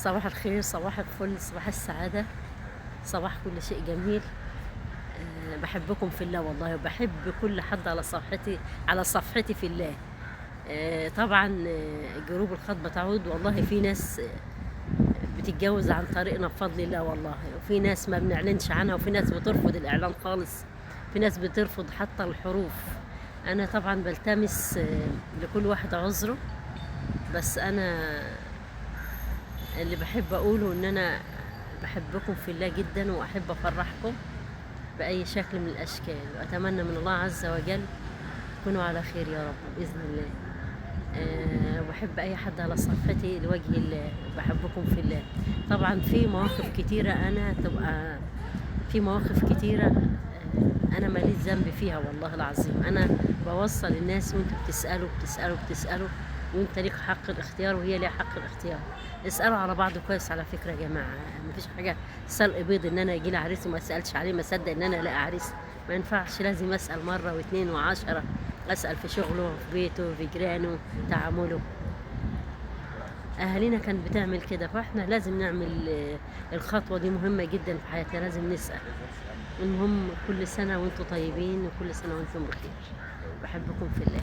صباح الخير، صباح الفل، صباح السعادة، صباح كل شيء جميل. بحبكم في الله والله، وبحب كل حد على صفحتي في الله. طبعا جروب الخطبة تعود، والله في ناس بتتجوز عن طريقنا بفضل الله والله، وفي ناس ما بنعلنش عنها، وفي ناس بترفض الإعلان خالص، في ناس بترفض حتى الحروف. أنا طبعا بلتمس لكل واحد عذره، بس أنا اللي بحب أقوله إن أنا بحبكم في الله جدا، وأحب أفرحكم بأي شكل من الأشكال، وأتمنى من الله عز وجل تكونوا على خير يا رب بإذن الله. وبحب أي حد على صفحتي لوجه الله، بحبكم في الله. طبعا في مواقف كتيرة أنا ماليش ذنب فيها والله العظيم. أنا بوصل الناس، وانتوا بتسألوا، وانت ليك حق الاختيار وهي ليها حق الاختيار. اسألوا على بعض كويس على فكرة يا جماعة. مفيش حاجة سلق بيض ان انا يجيلي عريس وما اسألش عليه، ما اصدق ان انا الاقي عريس. ما ينفعش، لازم اسأل مرة واثنين وعشرة، اسأل في شغله، في بيته، في جيرانه، تعامله. اهالينا كانت بتعمل كده، فاحنا لازم نعمل الخطوة دي مهمة جدا في حياتنا، لازم نسأل. المهم كل سنة وانتم طيبين، وكل سنة وانتم بخير. بحبكم في الله.